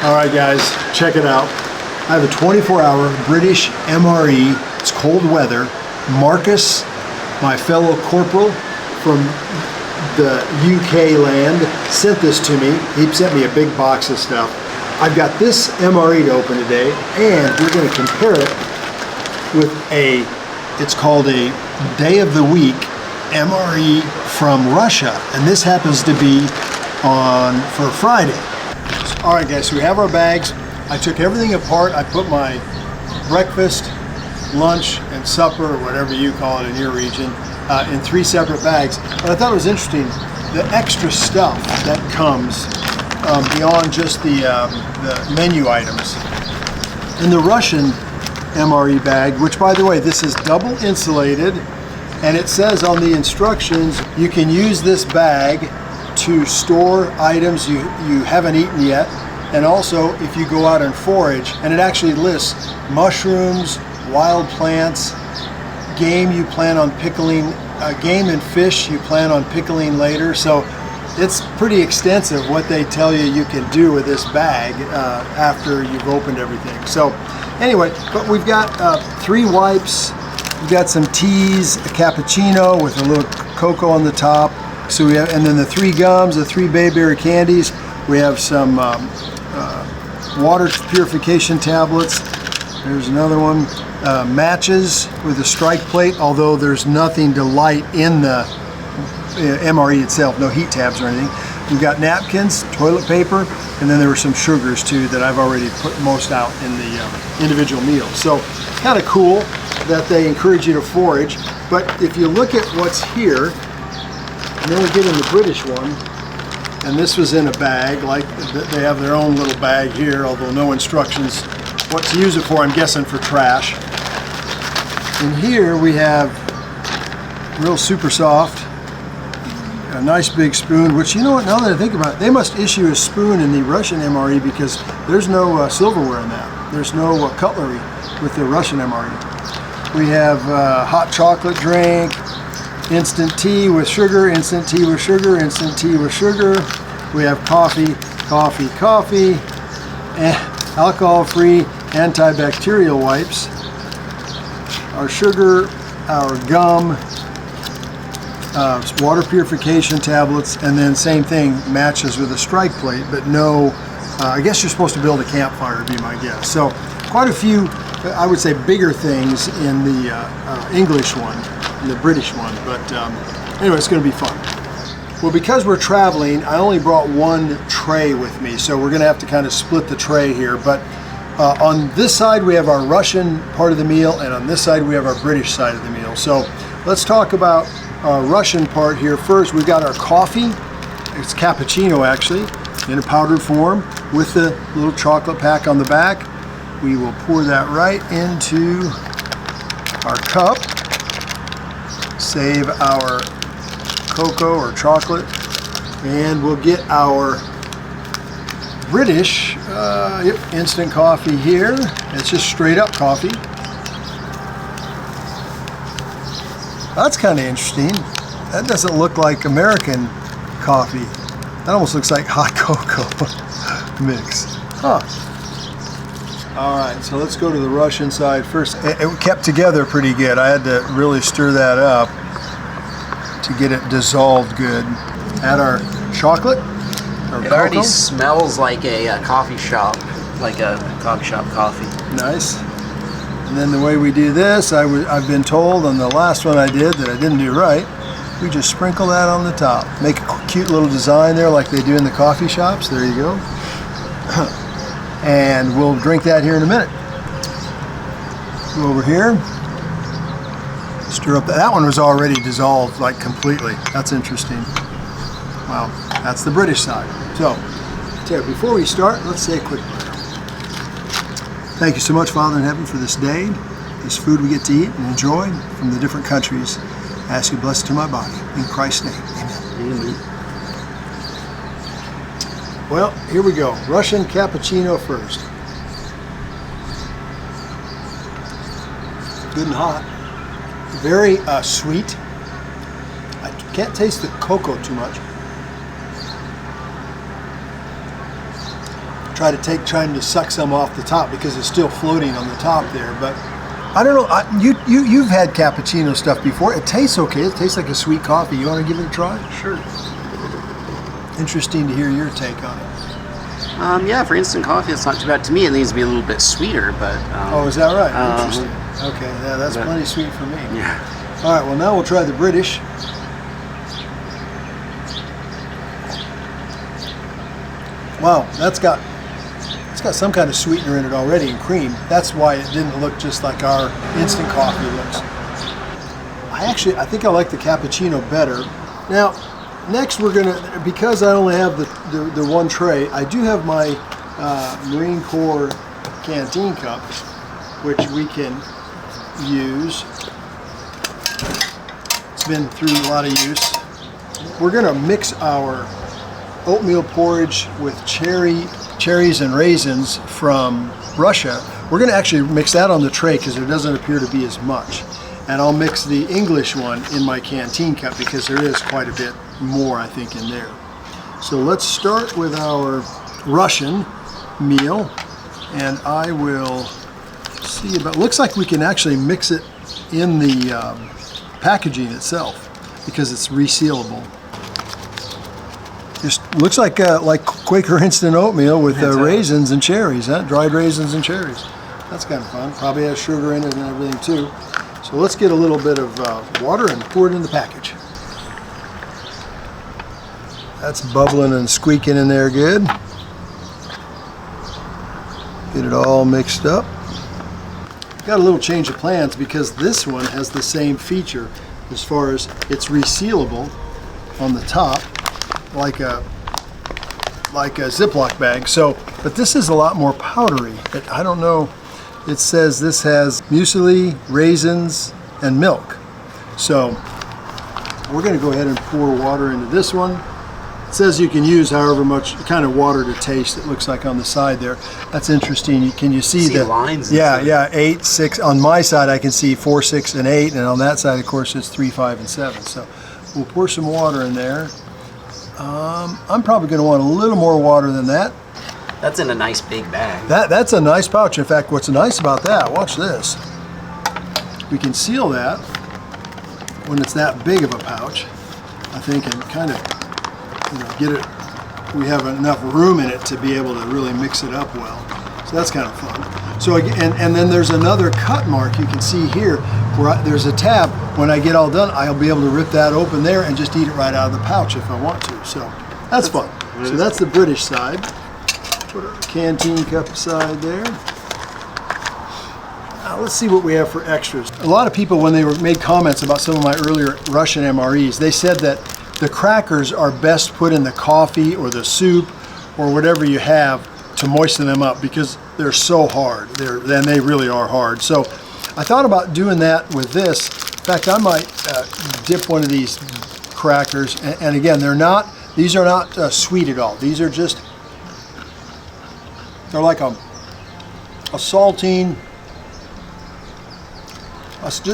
All right, guys, check it out. I have a 24-hour British MRE. It's cold weather. Marcus, my fellow corporal from the UK land, sent this to me. He sent me a big box of stuff. I've got this MRE to open today, and we're going to compare it with it's called a day of the week MRE from Russia, and this happens to be for Friday. All right, guys, so we have our bags. I took everything apart. I put my breakfast, lunch, and supper, or whatever you call it in your region, in 3 separate bags. But I thought it was interesting, the extra stuff that comes beyond just the menu items. In the Russian MRE bag, which, by the way, this is double insulated, and it says on the instructions you can use this bag to store items you haven't eaten yet, and also if you go out and forage. And it actually lists mushrooms, wild plants, game you plan on pickling, game and fish you plan on pickling later. So it's pretty extensive what they tell you can do with this bag after you've opened everything. So anyway, but we've got 3 wipes, we've got some teas, a cappuccino with a little cocoa on the top. So we have, and then the 3 gums, the 3 bayberry candies. We have some water purification tablets. There's another one. Matches with a strike plate, although there's nothing to light in the MRE itself, no heat tabs or anything. We've got napkins, toilet paper, and then there were some sugars too that I've already put most out in the individual meals. So kind of cool that they encourage you to forage. But if you look at what's here, and then we get in the British one, and this was in a bag, like they have their own little bag here, although no instructions what to use it for, I'm guessing for trash. And here we have real super soft, a nice big spoon, which, you know what, now that I think about it, they must issue a spoon in the Russian MRE because there's no silverware in that. There's no cutlery with the Russian MRE. We have hot chocolate drink, instant tea with sugar, instant tea with sugar, instant tea with sugar. We have coffee, coffee, coffee, and alcohol-free antibacterial wipes. Our sugar, our gum, water purification tablets, and then same thing, matches with a strike plate, but no, I guess you're supposed to build a campfire, would be my guess. So quite a few, I would say, bigger things in the English one, in the British one, but anyway, it's going to be fun. Well, because we're traveling, I only brought 1 tray with me, so we're going to have to kind of split the tray here. But on this side we have our Russian part of the meal, and on this side we have our British side of the meal. So let's talk about our Russian part here first. We've got our coffee. It's cappuccino, actually, in a powdered form with the little chocolate pack on the back. We will pour that right into our cup. Save our cocoa or chocolate, and we'll get our British instant coffee here. It's just straight up coffee. That's kind of interesting. That doesn't look like American coffee. That almost looks like hot cocoa mix. Huh. All right, so let's go to the Russian side first. It kept together pretty good. I had to really stir that up to get it dissolved good. Add our chocolate. It already smells like a coffee shop, like a coffee shop coffee. Nice. And then the way we do this, I've been told on the last one I did that I didn't do right. We just sprinkle that on the top. Make a cute little design there like they do in the coffee shops. There you go. And we'll drink that here in a minute. Go over here. Stir up that one was already dissolved like completely. That's interesting. Wow, that's the British side. So, before we start, let's say a quick prayer. Thank you so much, Father in heaven, for this day, this food we get to eat and enjoy from the different countries. I ask you to bless it to my body. In Christ's name, amen. Amen. Well, here we go. Russian cappuccino first. Good and hot. Very sweet. I can't taste the cocoa too much. trying to suck some off the top because it's still floating on the top there. But I don't know. You've had cappuccino stuff before. It tastes okay. It tastes like a sweet coffee. You want to give it a try? Sure. Interesting to hear your take on it. Yeah, for instant coffee, it's not too bad. To me, it needs to be a little bit sweeter, but... oh, is that right? Interesting. Okay, yeah, that's plenty sweet for me. Yeah. All right, well, now we'll try the British. Wow, it's got some kind of sweetener in it already, and cream. That's why it didn't look just like our instant coffee looks. I think I like the cappuccino better. Now, next we're gonna, because I only have the one tray, I do have my Marine Corps canteen cup, which we can use. It's been through a lot of use. We're gonna mix our oatmeal porridge with cherries and raisins from Russia. We're gonna actually mix that on the tray because there doesn't appear to be as much. And I'll mix the English one in my canteen cup because there is quite a bit more, I think, in there. So let's start with our Russian meal, and I will see about, looks like we can actually mix it in the packaging itself because it's resealable. Just looks like Quaker instant oatmeal with raisins and cherries, huh? Dried raisins and cherries. That's kind of fun. Probably has sugar in it and everything too. So let's get a little bit of water and pour it in the package. That's bubbling and squeaking in there good. Get it all mixed up. Got a little change of plans because this one has the same feature as far as it's resealable on the top, like a Ziploc bag. So, but this is a lot more powdery. I don't know. It says this has muesli, raisins, and milk. So we're going to go ahead and pour water into this one. It says you can use however much kind of water to taste. It looks like on the side there. That's interesting. Can you see the lines? Yeah, 8, 6. On my side, I can see 4, 6, and 8, and on that side, of course, it's 3, 5, and 7. So we'll pour some water in there. I'm probably going to want a little more water than that. That's in a nice big bag. That's a nice pouch. In fact, what's nice about that, watch this. We can seal that when it's that big of a pouch, I think, and kind of, get it, we have enough room in it to be able to really mix it up well. So that's kind of fun. So, and then there's another cut mark you can see here where there's a tab. When I get all done, I'll be able to rip that open there and just eat it right out of the pouch if I want to. So that's fun. So that's the British side. Put our canteen cup aside there. Now let's see what we have for extras. A lot of people, when they made comments about some of my earlier Russian MREs, they said that the crackers are best put in the coffee or the soup or whatever you have to moisten them up because they're so hard. And they really are hard. So I thought about doing that with this. In fact, I might dip one of these crackers, and again, these are not sweet at all. These are just, they're like a saltine.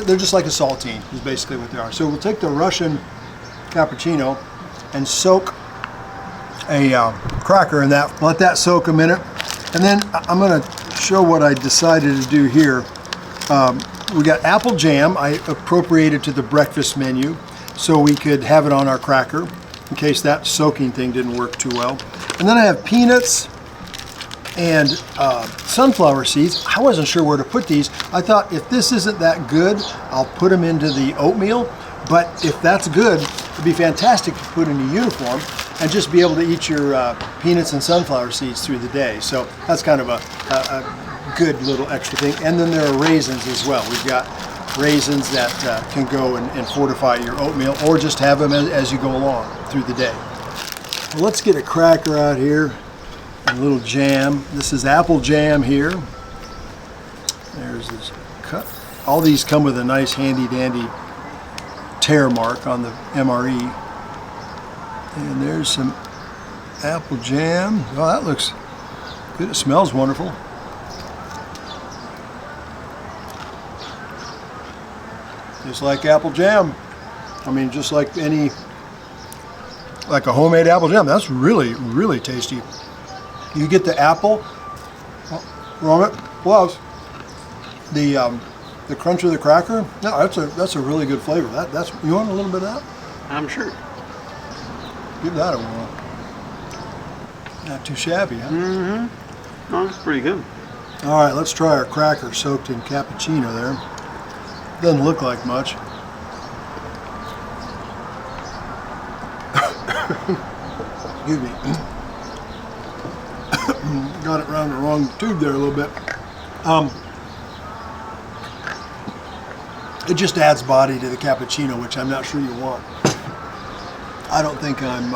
They're just like a saltine, is basically what they are. So we'll take the Russian cappuccino and soak a cracker in that. Let that soak a minute. And then I'm going to show what I decided to do here. We got apple jam. I appropriated to the breakfast menu so we could have it on our cracker in case that soaking thing didn't work too well. And then I have peanuts and sunflower seeds. I wasn't sure where to put these. I thought if this isn't that good, I'll put them into the oatmeal. But if that's good, it'd be fantastic to put in a uniform and just be able to eat your peanuts and sunflower seeds through the day. So that's kind of a good little extra thing. And then there are raisins as well. We've got raisins that can go and fortify your oatmeal, or just have them as you go along through the day. Well, let's get a cracker out here. A little jam. This is apple jam here. There's this cut. All these come with a nice handy dandy tear mark on the MRE. And there's some apple jam. Oh, that looks good. It smells wonderful. Just like apple jam. I mean, just like a homemade apple jam. That's really, really tasty. You get the apple, wrong it, plus the crunch of the cracker. No, that's a really good flavor. That's you want a little bit of that? I'm sure. Give that a whirl. Not too shabby, huh? Mm-hmm. No, it's pretty good. All right, let's try our cracker soaked in cappuccino there. Doesn't look like much. Excuse me. Got it around the wrong tube there a little bit. It just adds body to the cappuccino, which I'm not sure you want. I don't think I'm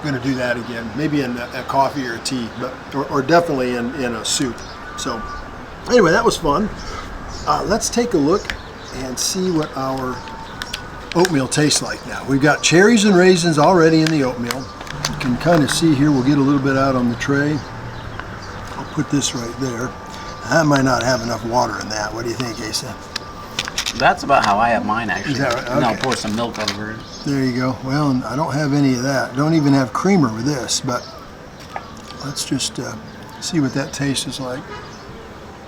going to do that again. Maybe in a coffee or a tea, but or definitely in a soup. So anyway, that was fun. Let's take a look and see what our oatmeal tastes like now. We've got cherries and raisins already in the oatmeal. You can kind of see here, we'll get a little bit out on the tray. I'll put this right there. I might not have enough water in that. What do you think, Asa? That's about how I have mine, actually. Is that right? Okay. And I'll pour some milk over it. There you go. Well, and I don't have any of that. Don't even have creamer with this, but let's just see what that taste is like.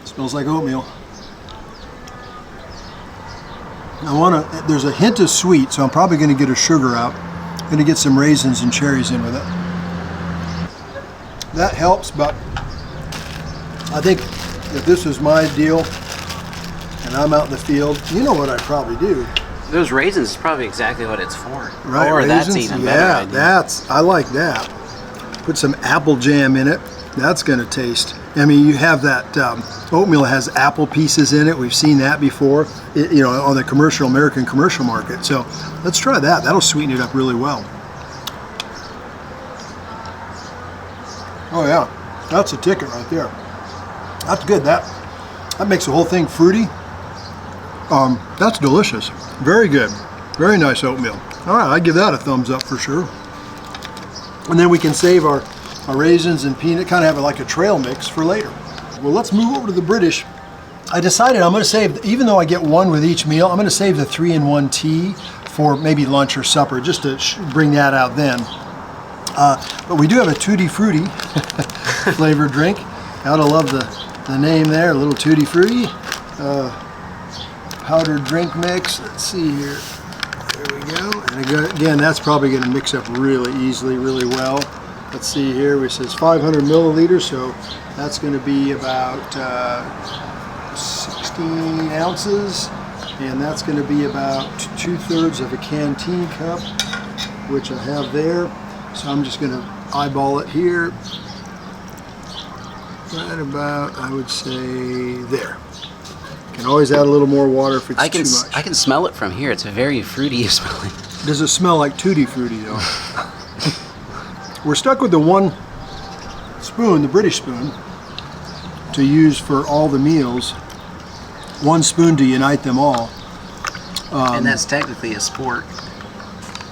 Smells like oatmeal. There's a hint of sweet, so I'm probably going to get a sugar out. I'm going to get some raisins and cherries in with it. That helps, but I think if this is my deal and I'm out in the field, you know what I'd probably do. Those raisins is probably exactly what it's for. Right, or raisins? that's even better. Yeah, I like that. Put some apple jam in it. That's going to taste. I mean, you have that oatmeal has apple pieces in it. We've seen that before, on the American commercial market. So let's try that. That'll sweeten it up really well. Oh yeah, that's a ticket right there. That's good. That makes the whole thing fruity. That's delicious. Very good. Very nice oatmeal. All right, I give that a thumbs up for sure. And then we can save our raisins and peanut, kind of have like a trail mix for later. Well, let's move over to the British. I decided I'm going to save, even though I get one with each meal, I'm going to save the 3-in-1 tea for maybe lunch or supper, just to bring that out then. But we do have a Tutti Frutti flavored drink. Gotta love the name there, a little Tutti Frutti. Powdered drink mix. Let's see here. There we go. And again, that's probably going to mix up really easily, really well. Let's see here. It says 500 milliliters, so that's going to be about 16 ounces, and that's going to be about 2/3 of a canteen cup, which I have there. So I'm just going to eyeball it here. Right about, I would say, there. Can always add a little more water if it's too much. I can smell it from here. It's very fruity smelling. Does it smell like Tutti Frutti though? We're stuck with the one spoon, the British spoon, to use for all the meals. One spoon to unite them all. And that's technically a sport.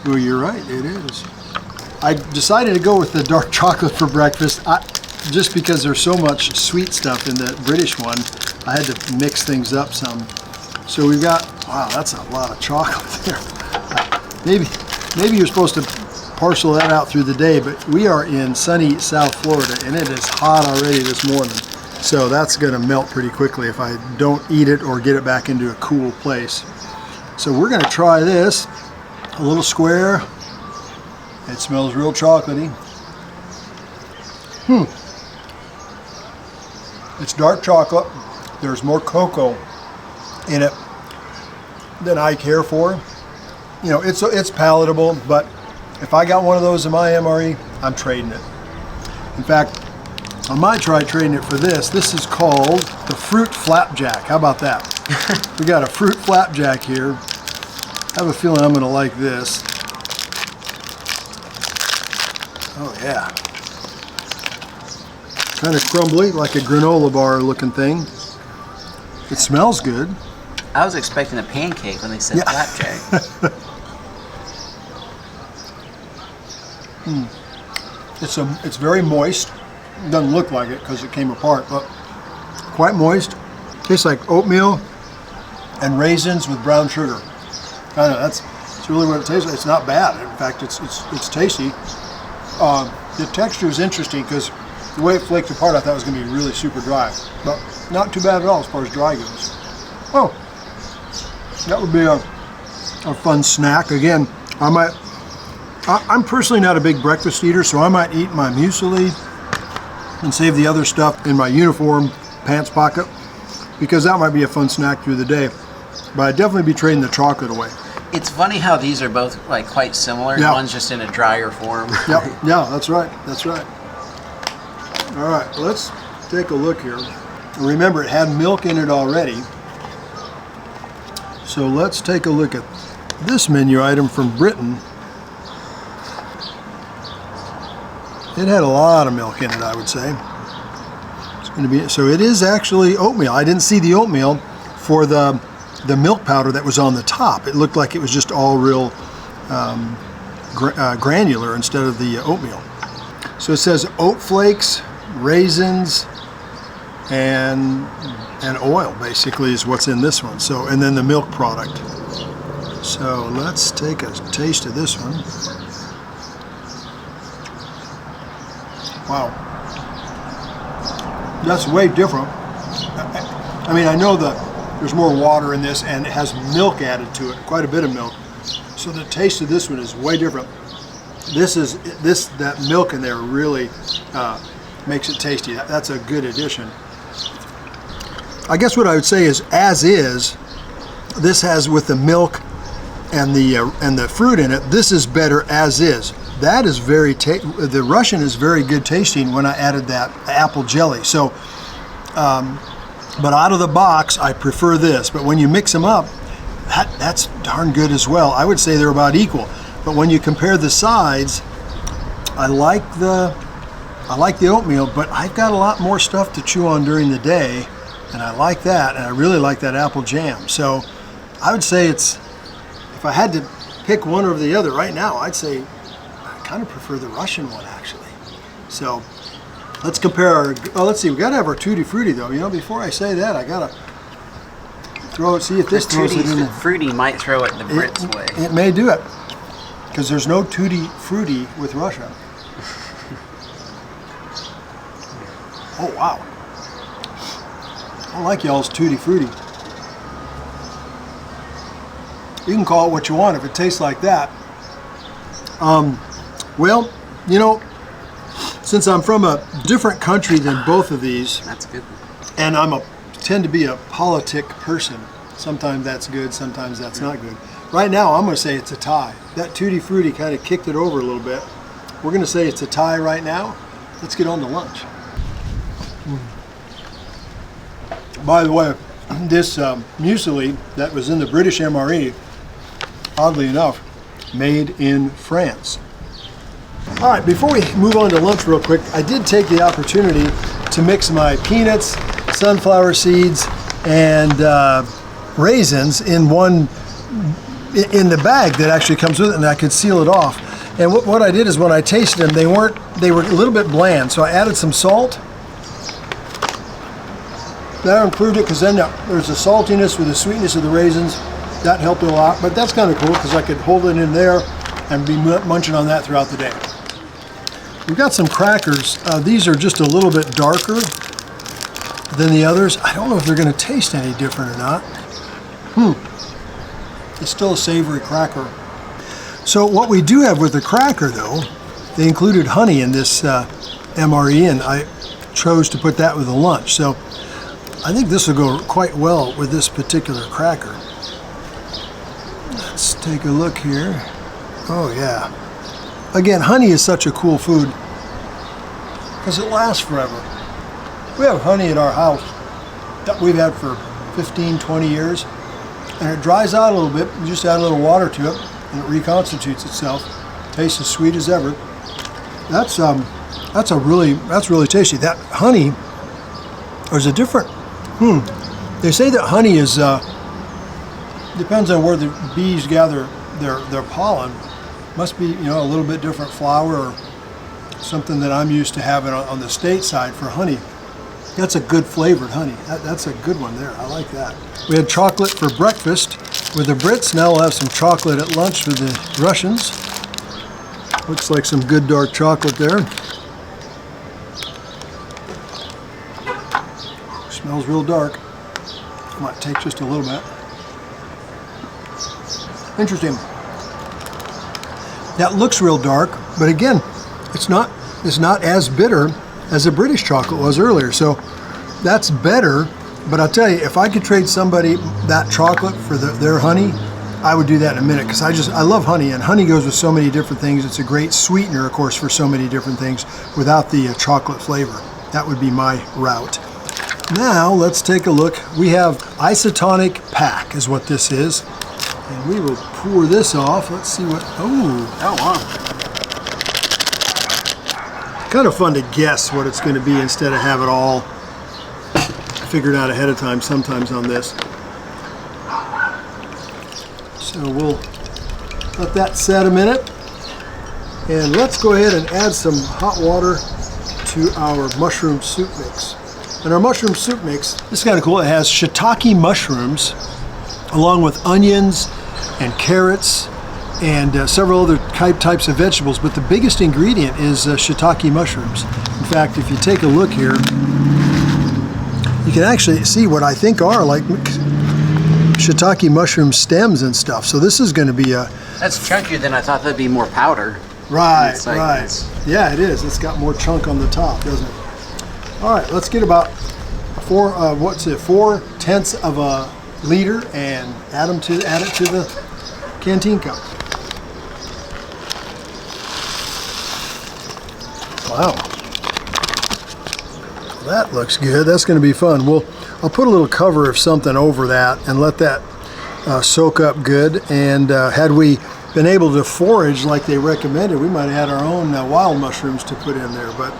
Well, you're right, it is. I decided to go with the dark chocolate for breakfast. Just because there's so much sweet stuff in the British one, I had to mix things up some. So we've got, wow, that's a lot of chocolate there. Maybe you're supposed to parcel that out through the day, but we are in sunny South Florida and it is hot already this morning. So that's gonna melt pretty quickly if I don't eat it or get it back into a cool place. So we're gonna try this, a little square. It smells real chocolatey. It's dark chocolate. There's more cocoa in it than I care for. You know, it's palatable, but if I got one of those in my MRE, I'm trading it. In fact, I might try trading it for this. This is called the Fruit Flapjack. How about that? We got a Fruit Flapjack here. I have a feeling I'm gonna like this. Oh yeah. Kind of crumbly, like a granola bar looking thing. It smells good. I was expecting a pancake when they said flapjack. It's very moist. It doesn't look like it because it came apart, but quite moist. Tastes like oatmeal and raisins with brown sugar. Kind of, that's really what it tastes like. It's not bad. In fact, it's tasty. The texture is interesting because The way it flaked apart, I thought it was going to be really super dry. But not too bad at all as far as dry goes. Oh, that would be a fun snack. Again, I'm personally not a big breakfast eater, so I might eat my muesli and save the other stuff in my uniform pants pocket, because that might be a fun snack through the day. But I'd definitely be trading the chocolate away. It's funny how these are both like quite similar. Yeah. One's just in a drier form. Yep, yeah, that's right, that's right. All right, let's take a look here. Remember, it had milk in it already. So let's take a look at this menu item from Britain. It had a lot of milk in it, I would say. It's going to be, so it is actually oatmeal. I didn't see the oatmeal for the milk powder that was on the top. It looked like it was just all real granular instead of the oatmeal. So it says oat flakes, raisins, and oil basically is what's in this one. So, and then the milk product. So let's take a taste of this one. Wow, that's way different. I mean, I know there's more water in this and it has milk added to it, quite a bit of milk. So the taste of this one is way different. That milk in there really makes it tasty. That's a good addition. I guess what I would say is, as is, this has with the milk and the fruit in it, this is better as is. That is the Russian is very good tasting when I added that apple jelly. So, but out of the box, I prefer this. But when you mix them up, that's darn good as well. I would say they're about equal. But when you compare the sides, I like the oatmeal, but I've got a lot more stuff to chew on during the day, and I like that, and I really like that apple jam. So I would say if I had to pick one over the other right now, I'd say I kind of prefer the Russian one, actually. So let's compare our, let's see, we got to have our Tutti Frutti though. You know, before I say that, I got to see if this throws it in. Fruity might throw it the Brits' way. It may do it, because there's no Tutti Frutti with Russia. Oh, wow. I like y'all's Tutti Frutti. You can call it what you want if it tastes like that. Well, you know, since I'm from a different country than both of these, that's good. And tend to be a politic person. Sometimes that's good, sometimes that's not good. Right now, I'm going to say it's a tie. That Tutti Frutti kind of kicked it over a little bit. We're going to say it's a tie right now. Let's get on to lunch. By the way, this muesli that was in the British MRE, oddly enough, made in France. All right, before we move on to lunch real quick, I did take the opportunity to mix my peanuts, sunflower seeds, and raisins in the bag that actually comes with it, and I could seal it off. And what I did is when I tasted them, they were a little bit bland, so I added some salt. That improved it, because then there's the saltiness with the sweetness of the raisins. That helped a lot, but that's kind of cool because I could hold it in there and be munching on that throughout the day. We've got some crackers. These are just a little bit darker than the others. I don't know if they're going to taste any different or not. It's still a savory cracker. So what we do have with the cracker, though, they included honey in this MRE, and I chose to put that with the lunch. So I think this will go quite well with this particular cracker. Let's take a look here. Oh yeah. Again, honey is such a cool food because it lasts forever. We have honey in our house that we've had for 15, 20 years, and it dries out a little bit. You just add a little water to it and it reconstitutes itself. Tastes as sweet as ever. That's really tasty. That honey, there's a different, they say that honey is, depends on where the bees gather their pollen. Must be, a little bit different flower or something that I'm used to having on the state side for honey. That's a good flavored honey. That's a good one there. I like that. We had chocolate for breakfast with the Brits. Now we'll have some chocolate at lunch with the Russians. Looks like some good dark chocolate there. Smells real dark. Might take just a little bit. Interesting. That looks real dark, but again, it's not as bitter as the British chocolate was earlier. So that's better. But I'll tell you, if I could trade somebody that chocolate for their honey, I would do that in a minute, because I love honey, and honey goes with so many different things. It's a great sweetener, of course, for so many different things without the chocolate flavor. That would be my route. Now let's take a look. We have isotonic pack is what this is. And we will pour this off. Let's see what, Oh, wow. Kind of fun to guess what it's going to be instead of have it all figured out ahead of time sometimes on this. So we'll let that set a minute. And let's go ahead and add some hot water to our mushroom soup mix. And our mushroom soup mix, this is kind of cool. It has shiitake mushrooms along with onions and carrots and several other types of vegetables. But the biggest ingredient is shiitake mushrooms. In fact, if you take a look here, you can actually see what I think are like shiitake mushroom stems and stuff. So this is going to be a... That's chunkier than I thought. That'd be more powder. Right, right. Yeah, it is. It's got more chunk on the top, doesn't it? All right, let's get about 4/10 of a liter and add it to the canteen cup. Wow, that looks good. That's going to be fun. I'll put a little cover of something over that and let that soak up good. And had we been able to forage like they recommended, we might have had our own wild mushrooms to put in there. But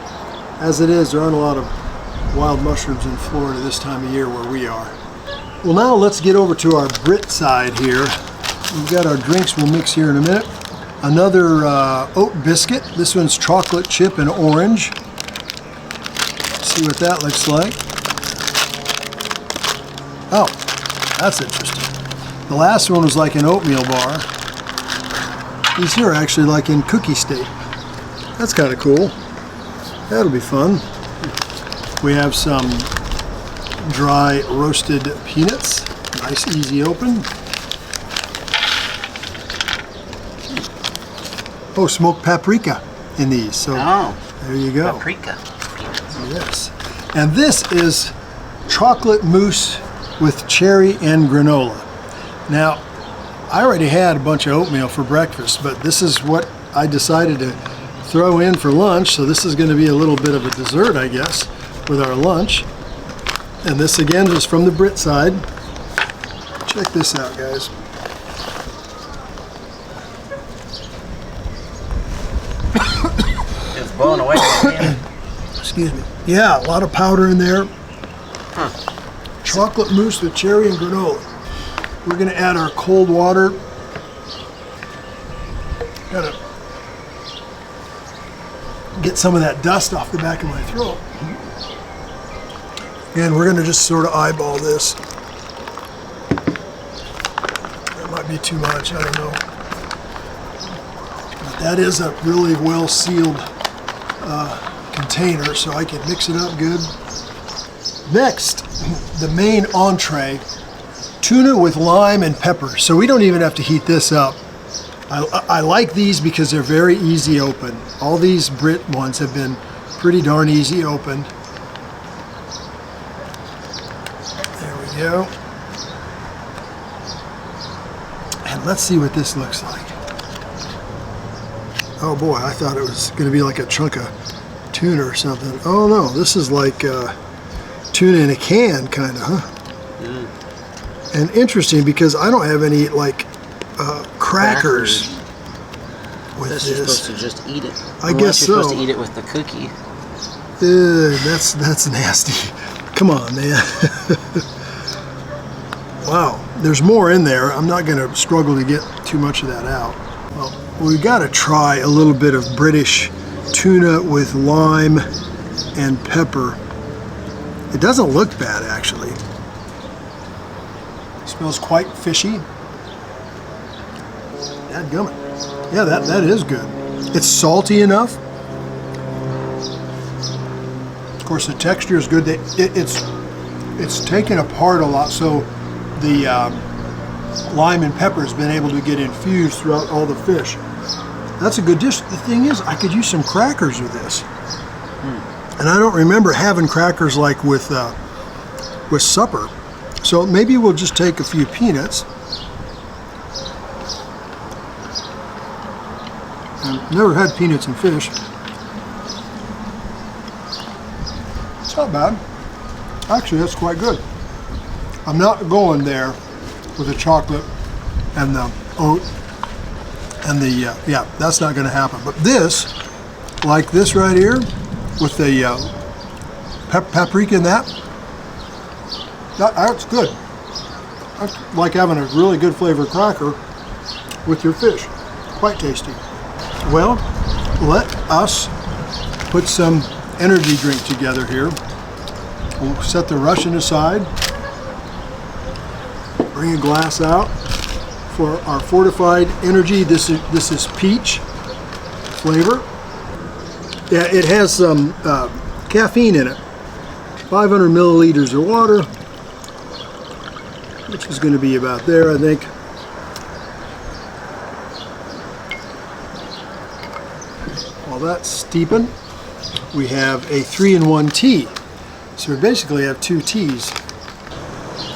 as it is, there aren't a lot of wild mushrooms in Florida this time of year where we are. Well, now let's get over to our Brit side here. We've got our drinks we'll mix here in a minute. Another oat biscuit. This one's chocolate chip and orange. See what that looks like. Oh, that's interesting. The last one was like an oatmeal bar. These here are actually like in cookie state. That's kind of cool. That'll be fun. We have some dry roasted peanuts. Nice, easy open. Oh, smoked paprika in these. So there you go. Paprika. Yes. And this is chocolate mousse with cherry and granola. Now, I already had a bunch of oatmeal for breakfast, but this is what I decided to throw in for lunch. So this is going to be a little bit of a dessert, I guess, with our lunch. And this again is from the Brit side. Check this out, guys. It's blowing away. Excuse me. Yeah, a lot of powder in there. Chocolate mousse with cherry and granola. We're going to add our cold water. Gotta get some of that dust off the back of my throat. And we're going to just sort of eyeball this. That might be too much, I don't know. But that is a really well sealed container, so I can mix it up good. Next, the main entree, tuna with lime and pepper. So we don't even have to heat this up. I like these because they're very easy open. All these Brit ones have been pretty darn easy open. There we go. And let's see what this looks like. Oh boy, I thought it was going to be like a chunk of tuna or something. Oh no, this is like tuna in a can, kind of, huh? And interesting because I don't have any like crackers with this. You're supposed to just eat it. I guess so. You're supposed to eat it with the cookie. That's nasty. Come on, man. Wow, there's more in there. I'm not going to struggle to get too much of that out. Well, we've got to try a little bit of British tuna with lime and pepper. It doesn't look bad, actually. It smells quite fishy. Dadgummit. Yeah, that is good. It's salty enough. Of course, the texture is good. It's it's taken apart a lot, so the lime and pepper has been able to get infused throughout all the fish. That's a good dish. The thing is, I could use some crackers with this. And I don't remember having crackers like with supper. So maybe we'll just take a few peanuts. I've never had peanuts and fish. It's not bad. Actually, that's quite good. I'm not going there with the chocolate and the oat and the, yeah, that's not going to happen. But this, like this right here, with the paprika in that's good. That's like having a really good flavored cracker with your fish. Quite tasty. Well, let us put some energy drink together here. We'll set the Russian aside. Bring a glass out for our fortified energy. This is peach flavor. Yeah, it has some caffeine in it. 500 milliliters of water, which is going to be about there, I think. While that's steeping, we have a 3-in-1 tea. So we basically have 2 teas.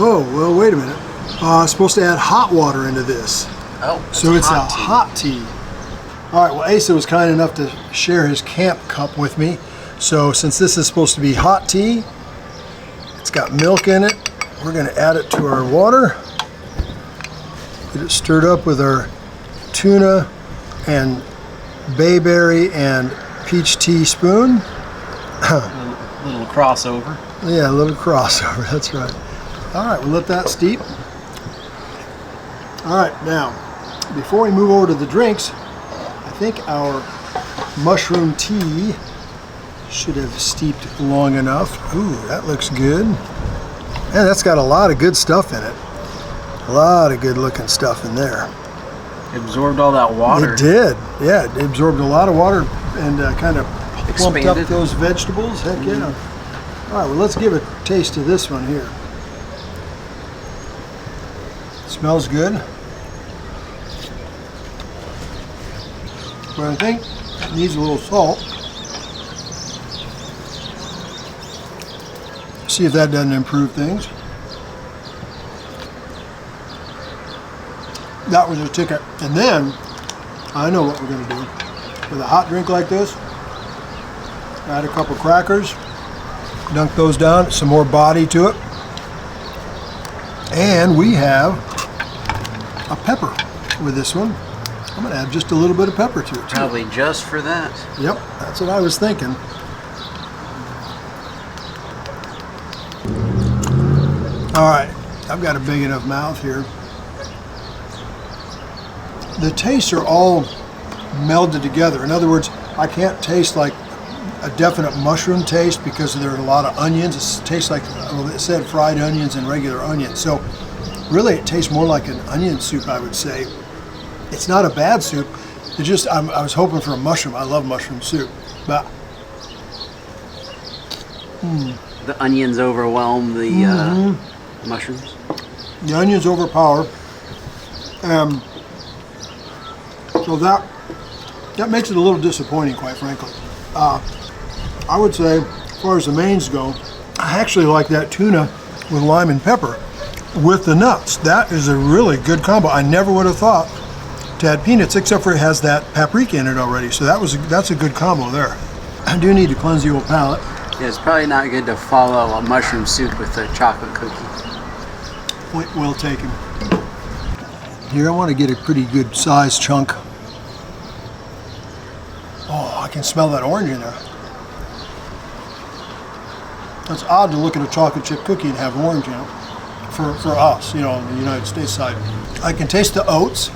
Oh, well, wait a minute. I'm supposed to add hot water into this. Oh, so it's a hot tea. All right, well, Asa was kind enough to share his camp cup with me. So since this is supposed to be hot tea, it's got milk in it. We're gonna add it to our water. Get it stirred up with our tuna and bayberry and peach tea spoon. Little crossover. Yeah, a little crossover, that's right. All right, we'll let that steep. All right, now, before we move over to the drinks, I think our mushroom tea should have steeped long enough. Ooh, that looks good. And that's got a lot of good stuff in it. A lot of good looking stuff in there. It absorbed all that water. It did, yeah, it absorbed a lot of water and kind of plumped up those vegetables. Heck yeah. All right, well, let's give a taste of this one here. Smells good. But I think it needs a little salt. See if that doesn't improve things. That was a ticket. And then, I know what we're going to do. With a hot drink like this, add a couple crackers, dunk those down, some more body to it. And we have a pepper with this one. I'm going to add just a little bit of pepper to it too. Probably just for that. Yep, that's what I was thinking. All right, I've got a big enough mouth here. The tastes are all melded together. In other words, I can't taste like a definite mushroom taste because there are a lot of onions. It tastes like, well, it said fried onions and regular onions. So really it tastes more like an onion soup, I would say. It's not a bad soup. It just, I was hoping for a mushroom. I love mushroom soup. But the onions overwhelm the mushrooms. The onions overpower. So that makes it a little disappointing, quite frankly. I would say, as far as the mains go, I actually like that tuna with lime and pepper with the nuts. That is a really good combo. I never would have thought to add peanuts, except for it has that paprika in it already. So that's a good combo there. I do need to cleanse the old palate. Yeah, it's probably not good to follow a mushroom soup with a chocolate cookie. Point well taken. Here, I want to get a pretty good size chunk. Oh, I can smell that orange in there. It's odd to look at a chocolate chip cookie and have orange in it. For us, you know, on the United States side. I can taste the oats,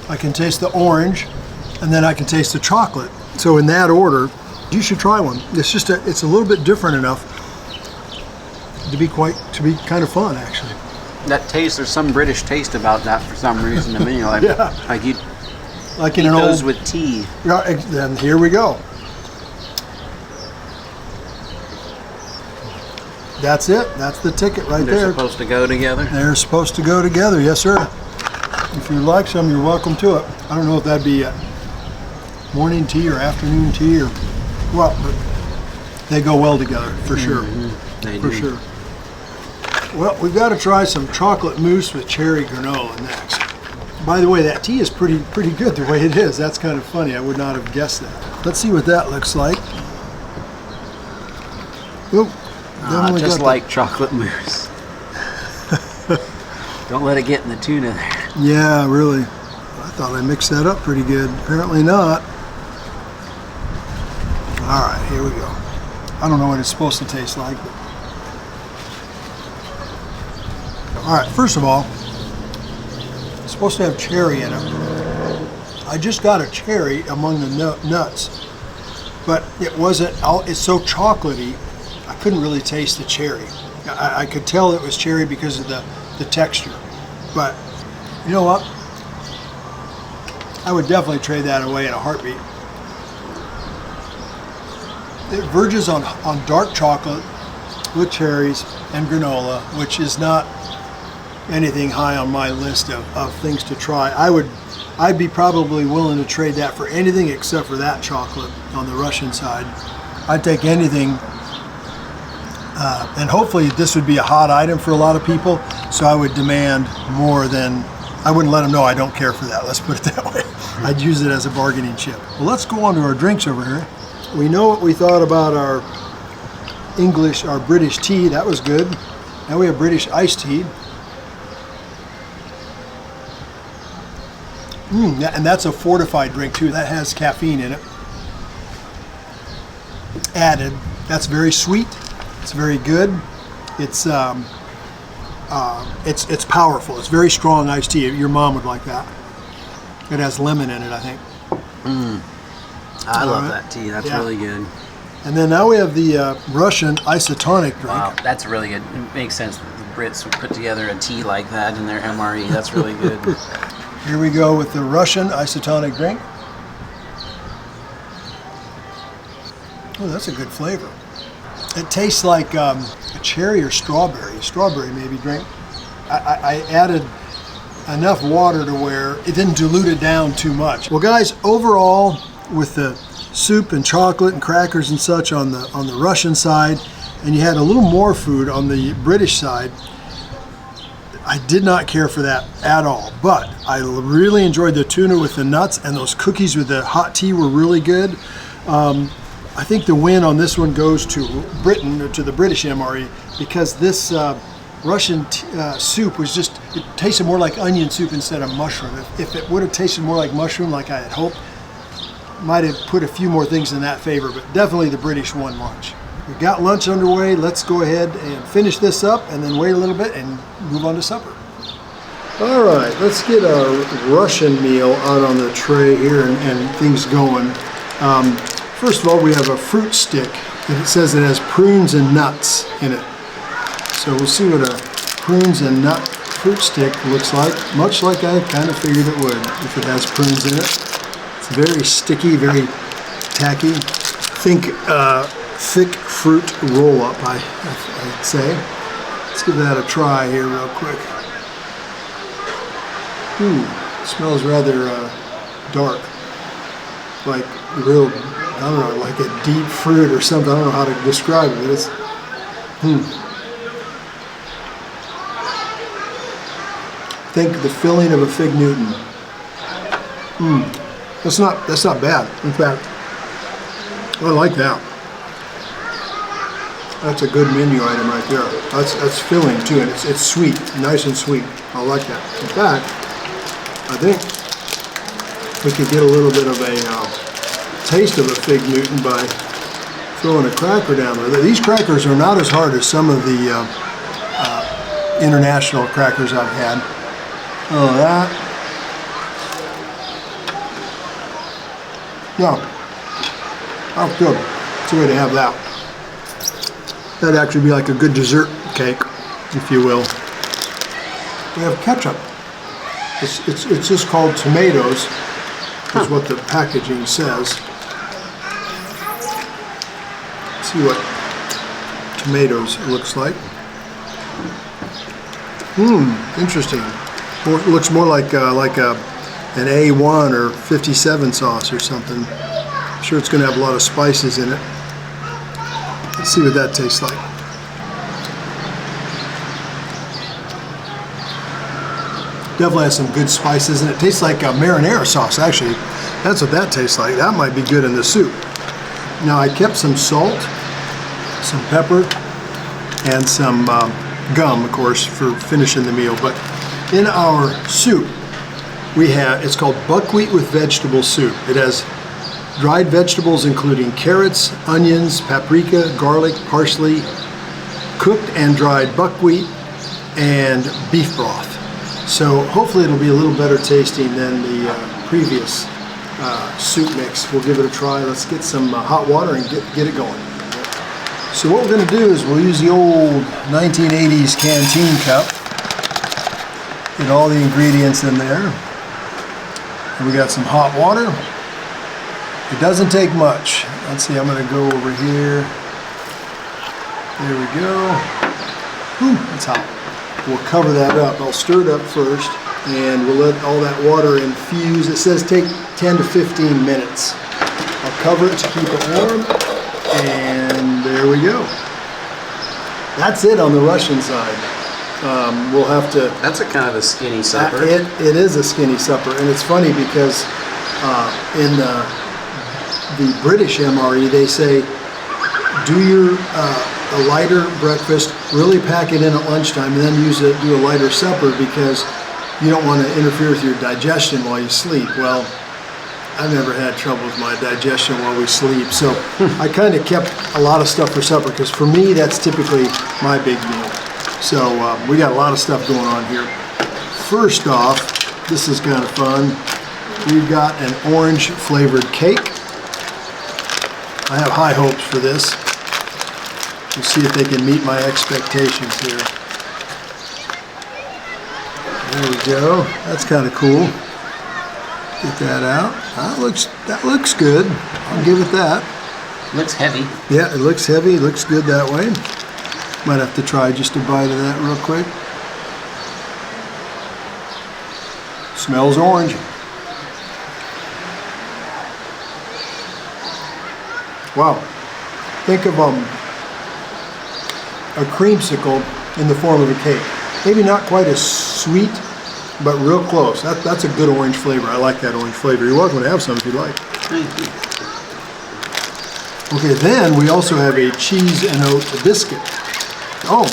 I can taste the orange, and then I can taste the chocolate. So in that order, you should try one. It's just it's a little bit different enough to be kind of fun, actually. That taste, there's some British taste about that for some reason to me. Like, yeah. Like you like in eat an those old, with tea. Yeah, then here we go. That's it. That's the ticket right there. They're supposed to go together? They're supposed to go together, yes sir. If you like some, you're welcome to it. I don't know if that'd be morning tea or afternoon tea or what, but they go well together for sure. They for do. sure. Well, we've got to try some chocolate mousse with cherry granola next. By the way, that tea is pretty good the way it is. That's kind of funny. I would not have guessed that. Let's see what that looks like. Oop, definitely just got like chocolate mousse. Don't let it get in the tuna there. Yeah, really. I thought I mixed that up pretty good. Apparently not. All right, here we go. I don't know what it's supposed to taste like. But... All right, first of all, it's supposed to have cherry in it. I just got a cherry among the nuts, but it wasn't, it's so chocolatey, I couldn't really taste the cherry. I could tell it was cherry because of the texture. But you know what? I would definitely trade that away in a heartbeat. It verges on dark chocolate with cherries and granola, which is not anything high on my list of things to try. I'd be probably willing to trade that for anything except for that chocolate on the Russian side. I'd take anything, and hopefully this would be a hot item for a lot of people, so I would demand more than, I wouldn't let them know I don't care for that, let's put it that way. I'd use it as a bargaining chip. Well, let's go on to our drinks over here. We know what we thought about our British tea, that was good. Now we have British iced tea. And that's a fortified drink too. That has caffeine in it. Added. That's very sweet. It's very good. It's powerful. It's very strong iced tea. Your mom would like that. It has lemon in it, I think. I love that tea. That's really good. And then now we have the Russian isotonic drink. Wow, that's really good. It makes sense that the Brits would put together a tea like that in their MRE. That's really good. Here we go with the Russian isotonic drink. Oh, that's a good flavor. It tastes like a cherry or strawberry maybe drink. I added enough water to where it didn't dilute it down too much. Well guys, overall with the soup and chocolate and crackers and such on the Russian side, and you had a little more food on the British side, I did not care for that at all, but I really enjoyed the tuna with the nuts, and those cookies with the hot tea were really good. I think the win on this one goes to Britain, or to the British MRE, because this Russian soup was just, it tasted more like onion soup instead of mushroom. If it would have tasted more like mushroom like I had hoped, might have put a few more things in that favor, but definitely the British won lunch. We've got lunch underway. Let's go ahead and finish this up and then wait a little bit and move on to supper. All right, let's get our Russian meal out on the tray here and things going. First of all, we have a fruit stick, and it says it has prunes and nuts in it. So we'll see what a prunes and nut fruit stick looks like, much like I kind of figured it would if it has prunes in it. It's very sticky, very tacky. Think thick fruit roll-up, I'd say. Let's give that a try here real quick. It smells rather dark, like real, I don't know, like a deep fruit or something. I don't know how to describe it. It's, Think the filling of a fig Newton. That's not bad. In fact, I like that. That's a good menu item right there. That's filling too, and it's sweet, nice and sweet. I like that. In fact, I think we could get a little bit of a taste of a fig Newton by throwing a cracker down there. These crackers are not as hard as some of the international crackers I've had. Oh, that. No. Oh, good. It's a way to have that. That'd actually be like a good dessert cake, if you will. We have ketchup. It's just called tomatoes, is what the packaging says. Let's see what tomatoes, it looks like. Interesting. It looks more like an A1 or 57 sauce or something. I'm sure it's going to have a lot of spices in it. Let's see what that tastes like. Definitely has some good spices, and it tastes like a marinara sauce, actually. That's what that tastes like. That might be good in the soup. Now, I kept some salt, some pepper, and some gum, of course, for finishing the meal. But in our soup, it's called buckwheat with vegetable soup. It has dried vegetables including carrots, onions, paprika, garlic, parsley, cooked and dried buckwheat, and beef broth. So hopefully it'll be a little better tasting than the previous soup mix. We'll give it a try. Let's get some hot water and get it going. So what we're going to do is we'll use the old 1980s canteen cup. Get all the ingredients in there. And we got some hot water. It doesn't take much. Let's see, I'm going to go over here. There we go. Whew, that's hot. We'll cover that up. I'll stir it up first, and we'll let all that water infuse. It says take 10 to 15 minutes. I'll cover it to keep it warm, and there we go. That's it on the Russian side. We'll have to... That's a kind of a skinny supper. It is a skinny supper, and it's funny because in the British MRE, they say, do your a lighter breakfast, really pack it in at lunchtime, and then do a lighter supper because you don't want to interfere with your digestion while you sleep. Well, I've never had trouble with my digestion while we sleep, so I kind of kept a lot of stuff for supper because for me, that's typically my big meal. So we got a lot of stuff going on here. First off, this is kind of fun. We've got an orange flavored cake. I have high hopes for this. We'll see if they can meet my expectations here. There we go. That's kind of cool. Get that out. That looks good. I'll give it that. Looks heavy. Yeah, it looks heavy. It looks good that way. Might have to try just a bite of that real quick. Smells orange. Wow. Think of a creamsicle in the form of a cake. Maybe not quite as sweet, but real close. That's a good orange flavor. I like that orange flavor. You're welcome to have some if you'd like. Thank you. Okay, then we also have a cheese and oat biscuit. Oh,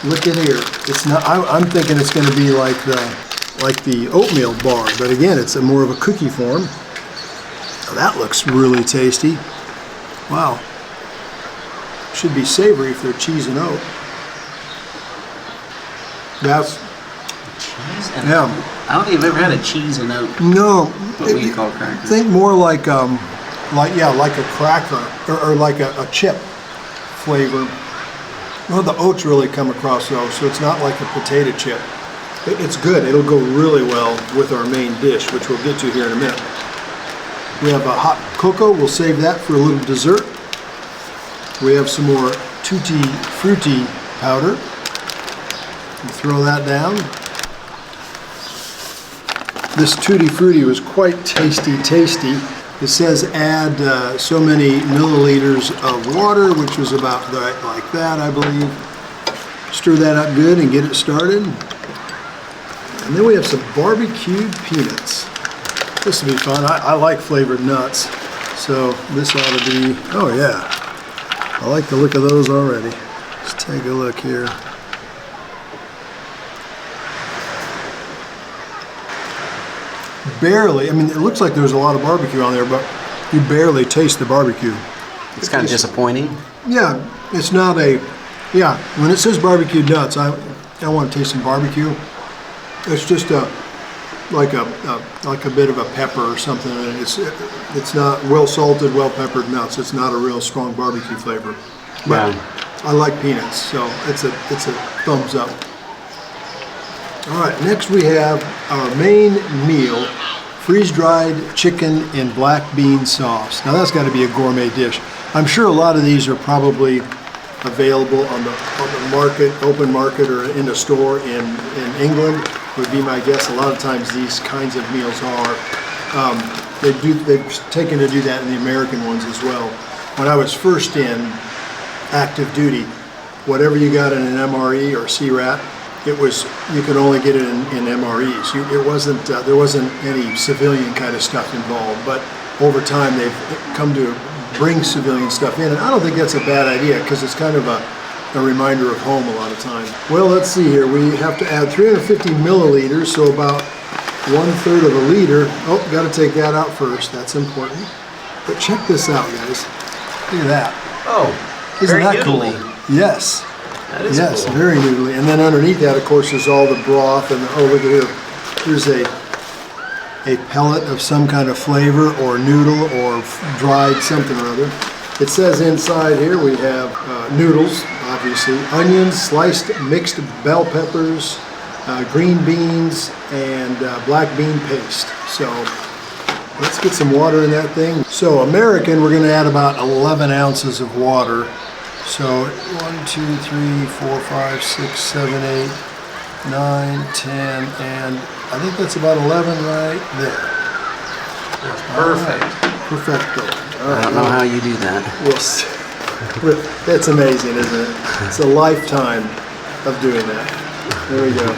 look at here. It's not. I'm thinking it's going to be like the oatmeal bar, but again, it's more of a cookie form. Now that looks really tasty. Wow. Should be savory if they're cheese and oat. That's cheese and oat. I don't think I've ever had a cheese and oat. No. What we call crackers. Think more like a cracker or like a chip flavor. Well, the oats really come across though, so it's not like a potato chip. It's good. It'll go really well with our main dish, which we'll get to here in a minute. We have a hot cocoa. We'll save that for a little dessert. We have some more tutti frutti powder. We'll throw that down. This tutti frutti was quite tasty. It says add so many milliliters of water, which was about like that, I believe. Stir that up good and get it started. And then we have some barbecued peanuts. This will be fun. I like flavored nuts, so this ought to be, oh yeah. I like the look of those already. Let's take a look here. Barely, I mean, it looks like there's a lot of barbecue on there, but you barely taste the barbecue. It's kind of disappointing. Yeah, it's not yeah, when it says barbecued nuts, I want to taste some barbecue. It's just like a bit of a pepper or something. It's not well salted, well peppered nuts. It's not a real strong barbecue flavor. But yeah. I like peanuts, so it's a thumbs up. All right, next we have our main meal, freeze-dried chicken in black bean sauce. Now that's got to be a gourmet dish. I'm sure a lot of these are probably available on the market, open market, or in a store in England would be my guess. A lot of times these kinds of meals are. They've taken to do that in the American ones as well. When I was first in active duty, whatever you got in an MRE or CRAT, you could only get it in MREs. There wasn't any civilian kind of stuff involved. But over time, they've come to bring civilian stuff in, and I don't think that's a bad idea because it's kind of a reminder of home a lot of times. Well, let's see here. We have to add 350 milliliters, so about 1/3 of a liter. Oh, got to take that out first. That's important. But check this out, guys. Look at that. Oh, isn't very that noodly. cool? Yes. That is yes, cool. very noodly. And then underneath that, of course, is all the broth. And oh, look at here. Here's a pellet of some kind of flavor or noodle or dried something or other. It says inside here we have noodles, obviously, onions, sliced mixed bell peppers, green beans, and black bean paste. So let's get some water in that thing. So American, we're going to add about 11 ounces of water. So 1, 2, 3, 4, 5, 6, 7, 8, 9, 10, and I think that's about 11 right there. That's perfect. Right. Perfecto. I don't know how you do that. It's amazing, isn't it? It's a lifetime of doing that. There we go.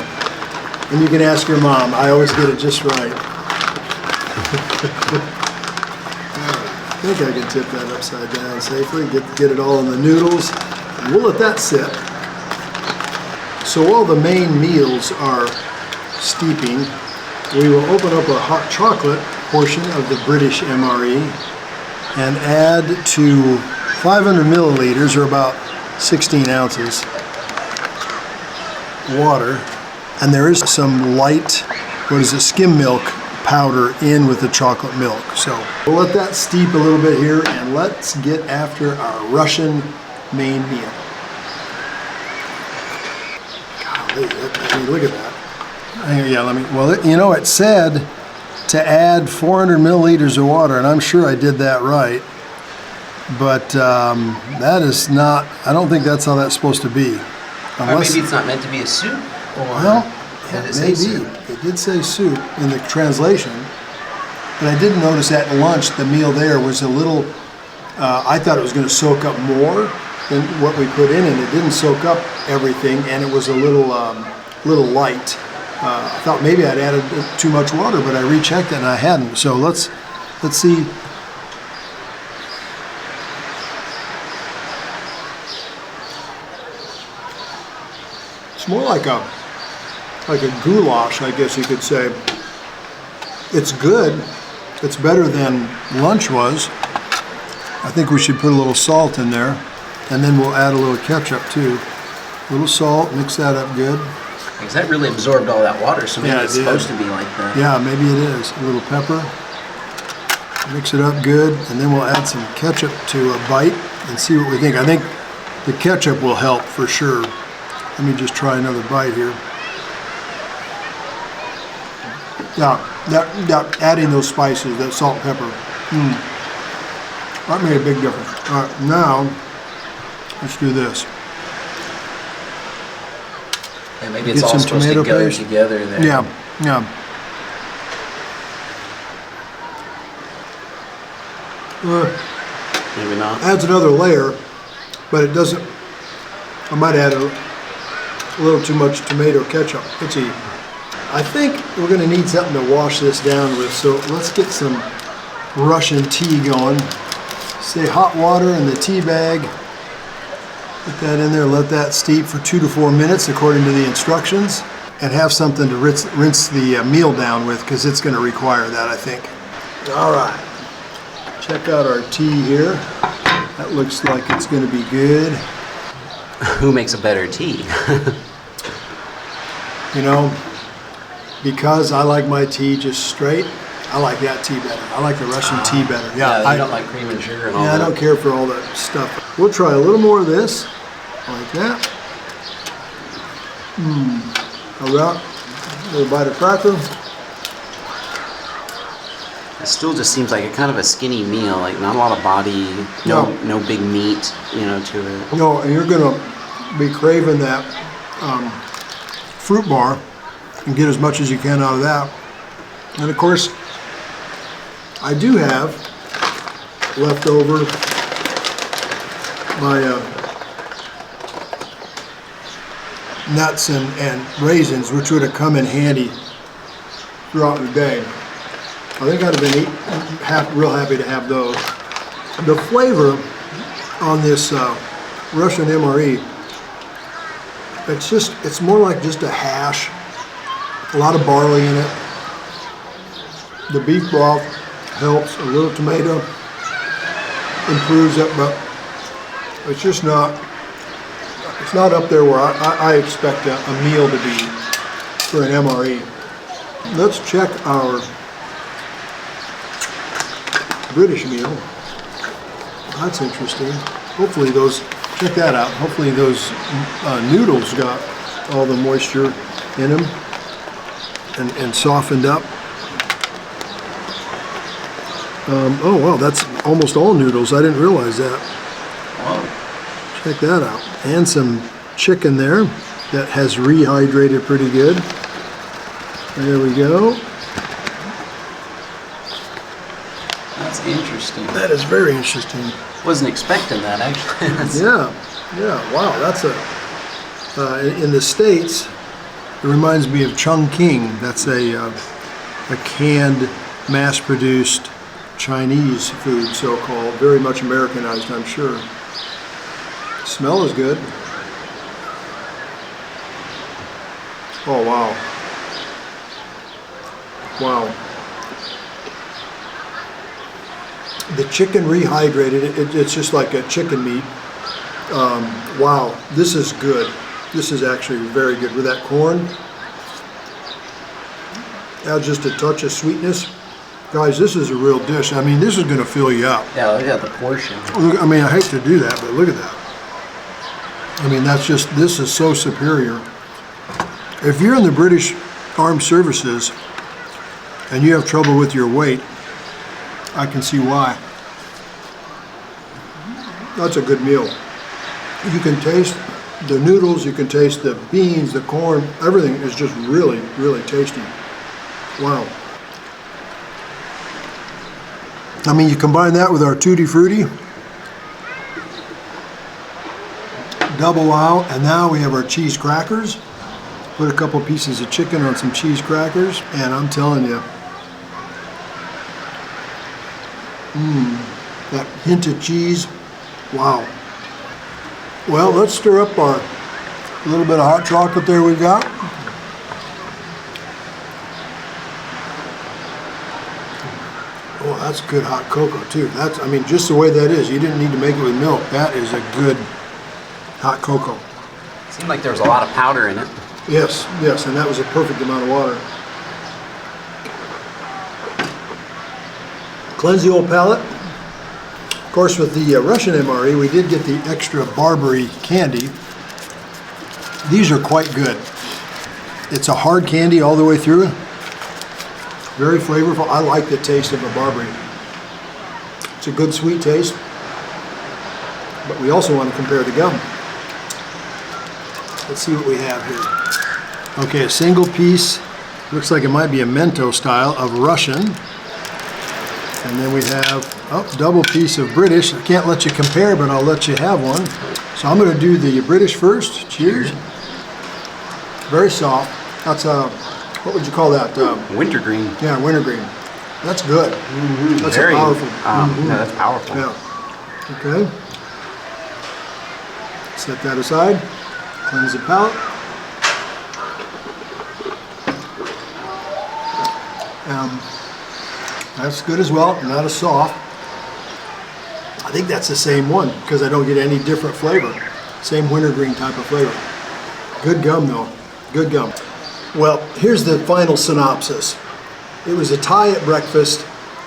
And you can ask your mom. I always get it just right. I think I can tip that upside down safely. Get it all in the noodles. And we'll let that sit. So while the main meals are steeping, we will open up a hot chocolate portion of the British MRE and add to 500 milliliters, or about 16 ounces, water. And there is some light, skim milk powder in with the chocolate milk. So we'll let that steep a little bit here, and let's get after our Russian main meal. Golly, look at that. Yeah, it said to add 400 milliliters of water, and I'm sure I did that right. But that is not, I don't think that's how that's supposed to be. Or maybe it's not meant to be a soup. Well, maybe. It did say soup in the translation. But I did notice at lunch, the meal there was a little, I thought it was going to soak up more than what we put in, and it didn't soak up everything, and it was a little light. I thought maybe I'd added too much water, but I rechecked it and I hadn't. So let's see. It's more like a goulash, I guess you could say. It's good. It's better than lunch was. I think we should put a little salt in there, and then we'll add a little ketchup too. A little salt, mix that up good. Because that really absorbed all that water, so maybe it's supposed to be like that. Yeah, maybe it is. A little pepper. Mix it up good, and then we'll add some ketchup to a bite and see what we think. I think the ketchup will help for sure. Let me just try another bite here. Yeah, adding those spices, that salt and pepper, that made a big difference. All right, now let's do this. Yeah, maybe it's all supposed to go together there. Yeah. Maybe not. Adds another layer, but it doesn't. I might add a little too much tomato ketchup. I think we're going to need something to wash this down with, so let's get some Russian tea going. Say hot water in the tea bag. Put that in there, let that steep for 2 to 4 minutes according to the instructions, and have something to rinse the meal down with, because it's going to require that, I think. All right, check out our tea here. That looks like it's going to be good. Who makes a better tea? Because I like my tea just straight, I like that tea better. I like the Russian tea better. Yeah, I don't like cream and sugar and all that. I don't care for all that stuff. We'll try a little more of this, like that. A little bite of cracker. It still just seems like a kind of a skinny meal, like not a lot of body, no big meat, you know, to it. No, and you're gonna be craving that fruit bar and get as much as you can out of that. And of course, I do have left over my nuts and raisins, which would have come in handy throughout the day. I think I'd have been real happy to have those. The flavor on this Russian MRE, it's more like just a hash, a lot of barley in it. The beef broth helps, a little tomato improves it, but it's just not, it's not up there where I expect a meal to be for an MRE. Let's check our British meal. That's interesting. Hopefully check that out. Hopefully those noodles got all the moisture in them and softened up. Oh wow, that's almost all noodles. I didn't realize that. Wow. Check that out. And some chicken there that has rehydrated pretty good. There we go. That's interesting. That is very interesting. Wasn't expecting that, actually. Yeah. Wow, that's in the States, it reminds me of Chungking. That's a canned, mass-produced Chinese food, so-called. Very much Americanized, I'm sure. Smell is good. Oh, wow. Wow. The chicken rehydrated, it's just like a chicken meat. Wow, this is good. This is actually very good with that corn. Adds just a touch of sweetness. Guys, this is a real dish. I mean, this is going to fill you up. Yeah, look at the portion. Look, I mean, I hate to do that, but look at that. I mean, this is so superior. If you're in the British Armed Services and you have trouble with your weight, I can see why. That's a good meal. You can taste the noodles, you can taste the beans, the corn, everything is just really, really tasty. Wow. I mean, you combine that with our Tutti Frutti, double wow, and now we have our cheese crackers. Put a couple pieces of chicken on some cheese crackers, and I'm telling you, that hint of cheese, wow. Well, let's stir up our little bit of hot chocolate there we've got. Oh, that's good hot cocoa too. That's, I mean, just the way that is. You didn't need to make it with milk. That is a good hot cocoa. Seemed like there was a lot of powder in it. Yes, and that was a perfect amount of water. Cleanse the old palate. Of course, with the Russian MRE, we did get the extra Barbary candy. These are quite good. It's a hard candy all the way through. Very flavorful. I like the taste of a Barbary. It's a good sweet taste, but we also want to compare the gum. Let's see what we have here. Okay, a single piece, looks like it might be a Mento style, of Russian. And then we have, double piece of British. I can't let you compare, but I'll let you have one. So I'm going to do the British first. Cheers. Very soft. That's what would you call that? Wintergreen. Yeah, wintergreen. That's good. That's Very powerful. Yeah, that's powerful. Yeah. Okay. Set that aside. Cleanse the palate. That's good as well, not as soft. I think that's the same one because I don't get any different flavor. Same wintergreen type of flavor. Good gum though, good gum. Well, here's the final synopsis. It was a tie at breakfast,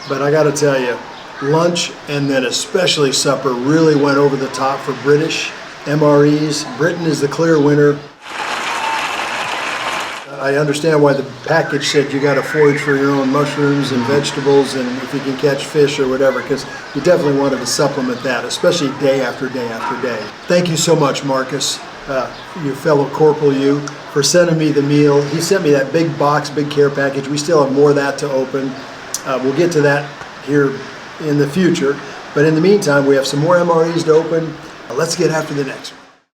but I gotta tell you, lunch and then especially supper really went over the top for British MREs. Britain is the clear winner. I understand why the package said you got to forage for your own mushrooms and vegetables, and if you can catch fish or whatever, because you definitely wanted to supplement that, especially day after day after day. Thank you so much, Marcus, you fellow corporal, you, for sending me the meal. He sent me that big box, big care package. We still have more of that to open. We'll get to that here in the future. But in the meantime, we have some more MREs to open. Let's get after the next one.